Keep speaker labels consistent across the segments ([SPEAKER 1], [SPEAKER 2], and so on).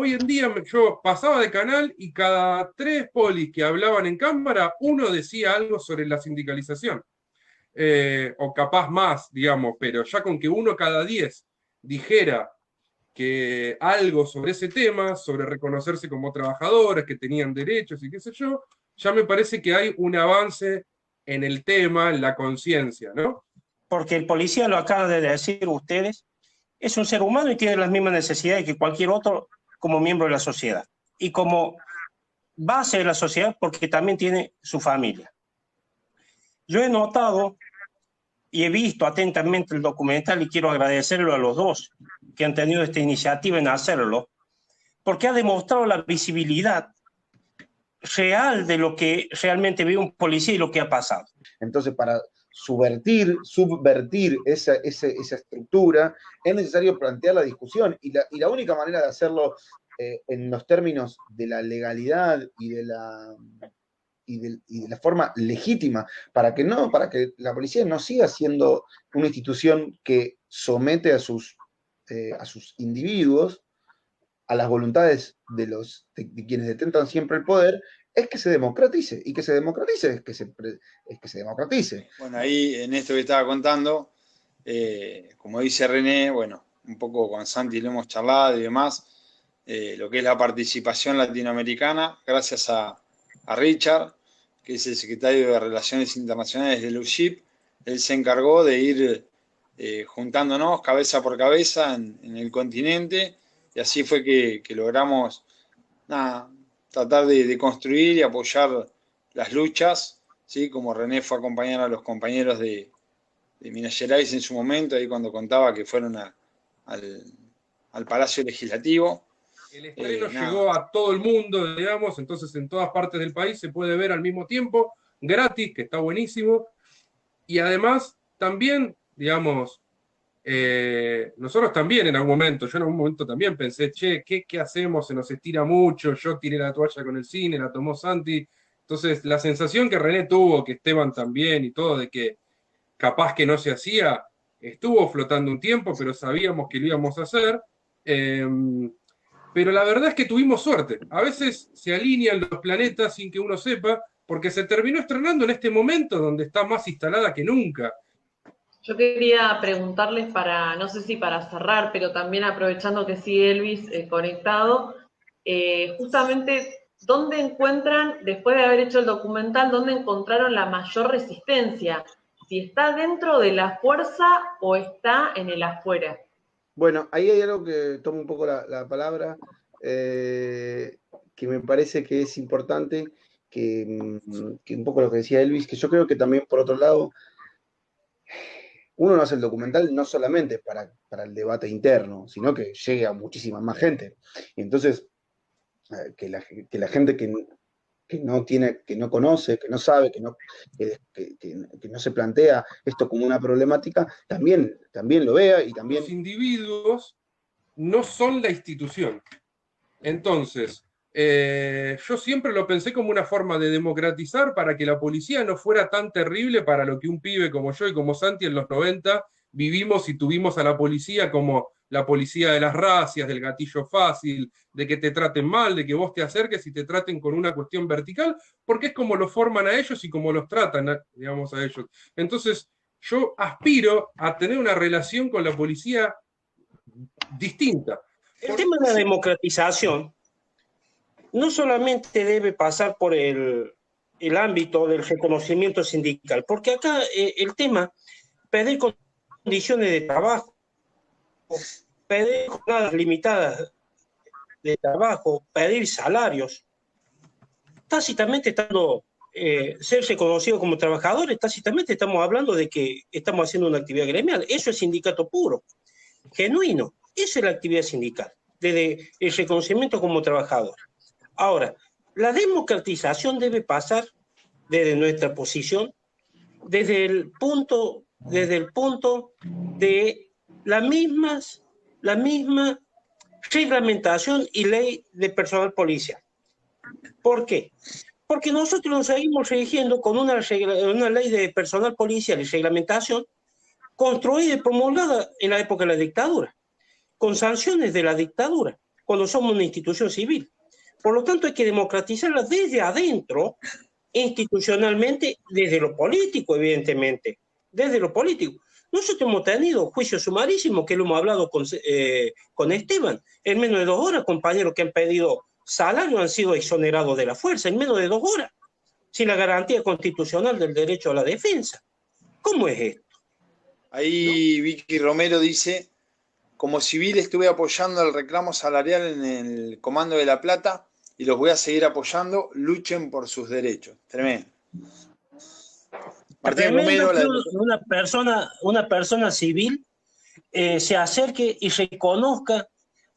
[SPEAKER 1] hoy en día yo pasaba de canal y cada 3 polis que hablaban en cámara, uno decía algo sobre la sindicalización. O capaz más, digamos, pero ya con que uno cada 10 dijera que algo sobre ese tema, sobre reconocerse como trabajadores, que tenían derechos y qué sé yo, ya me parece que hay un avance en el tema, en la conciencia, ¿no?
[SPEAKER 2] Porque el policía, lo acaban de decir ustedes, es un ser humano y tiene las mismas necesidades que cualquier otro como miembro de la sociedad. Y como base de la sociedad, porque también tiene su familia. Yo he notado y he visto atentamente el documental y quiero agradecerlo a los dos que han tenido esta iniciativa en hacerlo, porque ha demostrado la visibilidad real de lo que realmente vive un policía y lo que ha pasado.
[SPEAKER 3] Entonces, para subvertir esa estructura, es necesario plantear la discusión, y la única manera de hacerlo en los términos de la legalidad y de la forma legítima, para que la policía no siga siendo una institución que somete a sus individuos a las voluntades de quienes detentan siempre el poder, es que se democratice, y que se democratice es que se democratice.
[SPEAKER 4] Bueno, ahí en esto que estaba contando, como dice René, bueno, un poco con Santi lo hemos charlado y demás, lo que es la participación latinoamericana, gracias a Richard, que es el secretario de Relaciones Internacionales de USHIP. Él se encargó de ir juntándonos cabeza por cabeza en el continente, y así fue que logramos tratar de construir y apoyar las luchas, ¿sí? Como René fue a acompañar a los compañeros de Minas Gerais en su momento, ahí cuando contaba que fueron al Palacio Legislativo.
[SPEAKER 1] El estreno llegó a todo el mundo, digamos, entonces en todas partes del país se puede ver al mismo tiempo, gratis, que está buenísimo. Y además, también, digamos, nosotros también en algún momento, yo en algún momento también pensé, che, ¿qué hacemos? Se nos estira mucho, yo tiré la toalla con el cine, la tomó Santi. Entonces, la sensación que René tuvo, que Esteban también y todo, de que capaz que no se hacía, estuvo flotando un tiempo, pero sabíamos que lo íbamos a hacer. Pero la verdad es que tuvimos suerte. A veces se alinean los planetas sin que uno sepa, porque se terminó estrenando en este momento donde está más instalada que nunca.
[SPEAKER 5] Yo quería preguntarles para, no sé si para cerrar, pero también aprovechando que sigue Elvis conectado, justamente, ¿dónde encuentran, después de haber hecho el documental, dónde encontraron la mayor resistencia? Si está dentro de la fuerza o está en el afuera.
[SPEAKER 3] Bueno, ahí hay algo que toma un poco la palabra, que me parece que es importante, que un poco lo que decía Elvis, que yo creo que también, por otro lado, uno no hace el documental no solamente para el debate interno, sino que llegue a muchísima más gente. Y entonces, que la gente que no tiene, que no conoce, que no sabe, que no se plantea esto como una problemática, también lo vea, y también...
[SPEAKER 1] Los individuos no son la institución. Entonces, yo siempre lo pensé como una forma de democratizar para que la policía no fuera tan terrible para lo que un pibe como yo y como Santi en los 90 vivimos y tuvimos a la policía como la policía de las racias, del gatillo fácil, de que te traten mal, de que vos te acerques y te traten con una cuestión vertical, porque es como los forman a ellos y como los tratan, digamos, a ellos. Entonces, yo aspiro a tener una relación con la policía distinta.
[SPEAKER 2] El tema de la democratización no solamente debe pasar por el ámbito del reconocimiento sindical, porque acá el tema, pedir condiciones de trabajo, pedir jornadas limitadas de trabajo, pedir salarios, tácitamente estando ser reconocido como trabajadores, tácitamente estamos hablando de que estamos haciendo una actividad gremial. Eso es sindicato puro, genuino. Esa es la actividad sindical, desde el reconocimiento como trabajador. Ahora, la democratización debe pasar desde nuestra posición, desde el punto de la misma reglamentación y ley de personal policial. ¿Por qué? Porque nosotros nos seguimos rigiendo con una ley de personal policial y reglamentación construida y promulgada en la época de la dictadura, con sanciones de la dictadura. cuando somos una institución civil. Por lo tanto, hay que democratizarla desde adentro, institucionalmente, desde lo político, evidentemente, desde lo político. Nosotros hemos tenido juicios sumarísimos, que lo hemos hablado con Esteban. En menos de 2 horas, compañeros que han pedido salario han sido exonerados de la fuerza, en menos de 2 horas, sin la garantía constitucional del derecho a la defensa. ¿Cómo es esto?
[SPEAKER 4] Ahí ¿no? Vicky Romero dice, como civil estuve apoyando el reclamo salarial en el Comando de La Plata y los voy a seguir apoyando, luchen por sus derechos. Tremendo.
[SPEAKER 2] Martín Romero, una persona civil se acerque y reconozca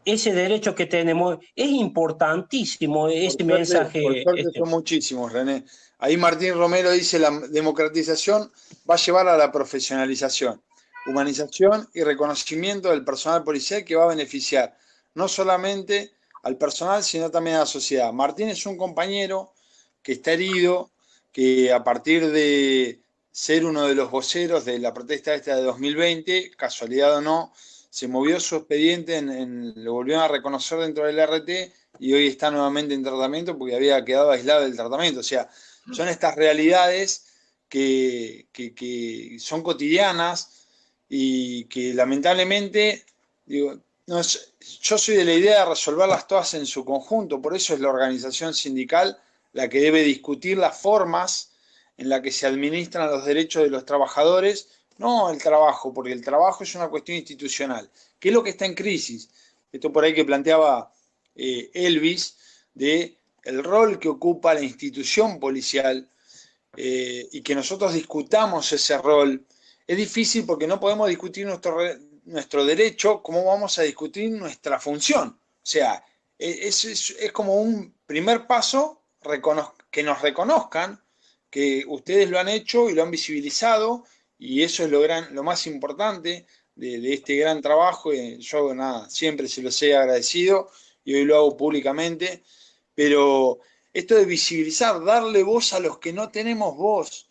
[SPEAKER 2] ese derecho que tenemos. Es importantísimo ese mensaje.
[SPEAKER 4] Por suerte son muchísimos, René. Ahí Martín Romero dice, la democratización va a llevar a la profesionalización, humanización y reconocimiento del personal policial que va a beneficiar no solamente al personal, sino también a la sociedad. Martín es un compañero que está herido, que a partir de ser uno de los voceros de la protesta esta de 2020, casualidad o no, se movió su expediente, lo volvieron a reconocer dentro del RT y hoy está nuevamente en tratamiento porque había quedado aislado del tratamiento. O sea, son estas realidades que son cotidianas y que lamentablemente, digo, yo soy de la idea de resolverlas todas en su conjunto, por eso es la organización sindical la que debe discutir las formas en la que se administran los derechos de los trabajadores, no el trabajo, porque el trabajo es una cuestión institucional. ¿Qué es lo que está en crisis? Esto por ahí que planteaba Elvis, de el rol que ocupa la institución policial y que nosotros discutamos ese rol. Es difícil porque no podemos discutir nuestro derecho, ¿cómo vamos a discutir nuestra función? O sea, es como un primer paso que nos reconozcan que ustedes lo han hecho y lo han visibilizado, y eso es lo más importante de este gran trabajo. Yo siempre se los he agradecido y hoy lo hago públicamente, pero esto de visibilizar, darle voz a los que no tenemos voz.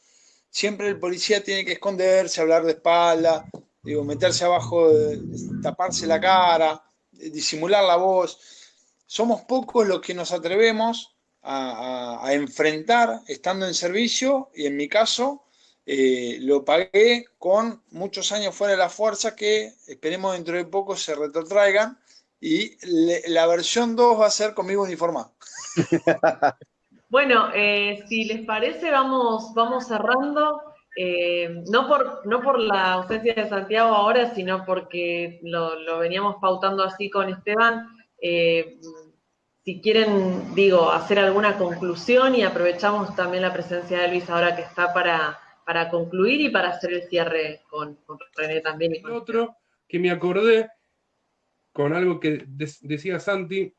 [SPEAKER 4] Siempre el policía tiene que esconderse, hablar de espalda, meterse abajo, taparse la cara, disimular la voz. Somos pocos los que nos atrevemos a enfrentar estando en servicio, y en mi caso lo pagué con muchos años fuera de la fuerza que esperemos dentro de poco se retrotraigan, y la versión 2 va a ser conmigo uniformado.
[SPEAKER 5] Bueno, si les parece vamos cerrando, no por la ausencia de Santiago ahora, sino porque lo veníamos pautando así con Esteban. Si quieren, hacer alguna conclusión, y aprovechamos también la presencia de Elvis ahora que está para concluir y para hacer el cierre con René también. Y
[SPEAKER 1] otro que me acordé con algo que decía Santi,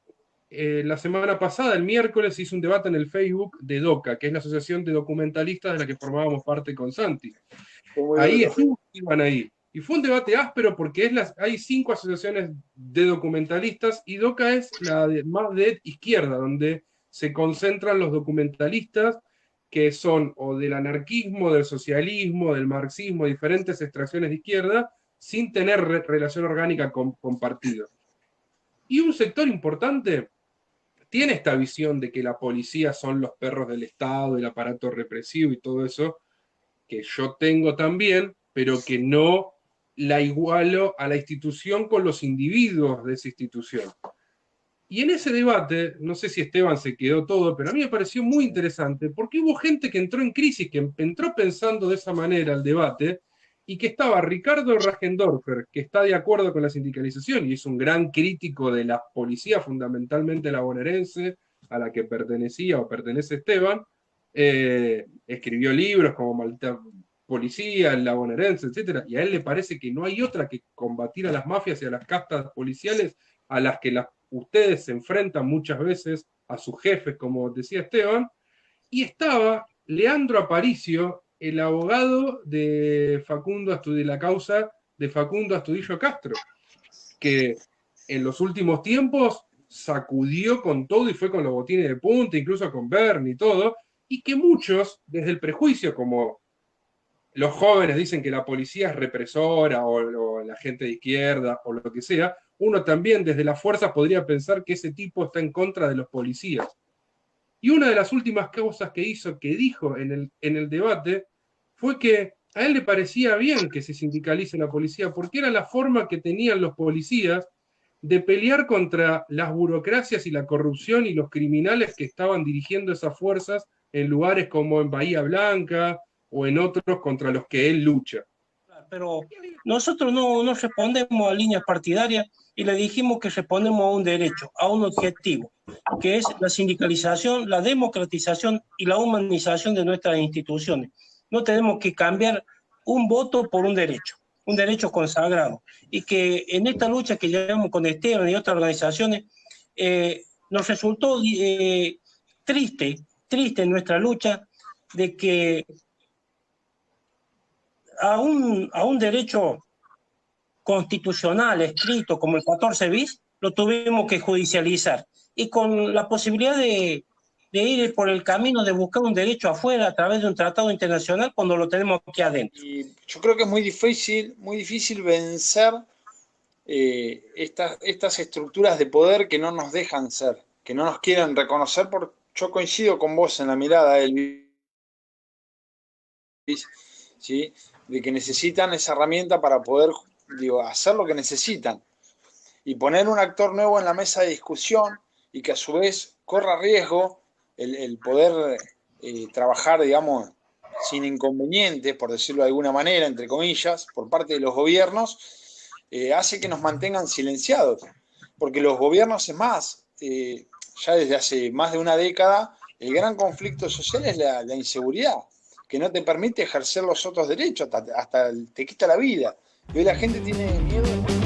[SPEAKER 1] la semana pasada, el miércoles, hizo un debate en el Facebook de DOCA, que es la asociación de documentalistas de la que formábamos parte con Santi. Ahí iban ahí. Y fue un debate áspero porque hay 5 asociaciones de documentalistas y DOCA es la más de izquierda, donde se concentran los documentalistas que son o del anarquismo, del socialismo, del marxismo, diferentes extracciones de izquierda, sin tener relación orgánica con partidos. Y un sector importante tiene esta visión de que la policía son los perros del Estado, el aparato represivo y todo eso, que yo tengo también, pero que no la igualo a la institución con los individuos de esa institución. Y en ese debate, no sé si Esteban se quedó todo, pero a mí me pareció muy interesante, porque hubo gente que entró en crisis, que entró pensando de esa manera al debate, y que estaba Ricardo Rajendorfer, que está de acuerdo con la sindicalización, y es un gran crítico de la policía, fundamentalmente la bonaerense, a la que pertenecía o pertenece Esteban. Escribió libros como Maldita Policía, la bonaerense, etc. Y a él le parece que no hay otra que combatir a las mafias y a las castas policiales a las que ustedes se enfrentan muchas veces a sus jefes, como decía Esteban. Y estaba Leandro Aparicio, el abogado de la causa de Facundo Astudillo Castro, que en los últimos tiempos sacudió con todo y fue con los botines de punta, incluso con Bernie y todo, y que muchos, desde el prejuicio, como los jóvenes dicen que la policía es represora o la gente de izquierda o lo que sea, uno también desde las fuerzas podría pensar que ese tipo está en contra de los policías. Y una de las últimas cosas que dijo en el debate, fue que a él le parecía bien que se sindicalice la policía, porque era la forma que tenían los policías de pelear contra las burocracias y la corrupción y los criminales que estaban dirigiendo esas fuerzas en lugares como en Bahía Blanca o en otros contra los que él lucha.
[SPEAKER 2] Pero nosotros no respondemos a líneas partidarias y le dijimos que respondemos a un derecho, a un objetivo, que es la sindicalización, la democratización y la humanización de nuestras instituciones. No tenemos que cambiar un voto por un derecho consagrado. Y que en esta lucha que llevamos con Esteban y otras organizaciones, nos resultó triste nuestra lucha de que a un derecho constitucional escrito como el 14 bis, lo tuvimos que judicializar. Y con la posibilidad de ir por el camino de buscar un derecho afuera a través de un tratado internacional cuando lo tenemos aquí adentro.
[SPEAKER 4] Y yo creo que es muy difícil vencer estas estructuras de poder que no nos dejan ser, que no nos quieren reconocer. Yo coincido con vos en la mirada, Elvis, ¿sí? De que necesitan esa herramienta para poder, hacer lo que necesitan y poner un actor nuevo en la mesa de discusión y que a su vez corra riesgo el poder trabajar, digamos, sin inconvenientes, por decirlo de alguna manera, entre comillas, por parte de los gobiernos, hace que nos mantengan silenciados. Porque los gobiernos, es más, ya desde hace más de una década, el gran conflicto social es la inseguridad, que no te permite ejercer los otros derechos, hasta te quita la vida. Y hoy la gente tiene miedo.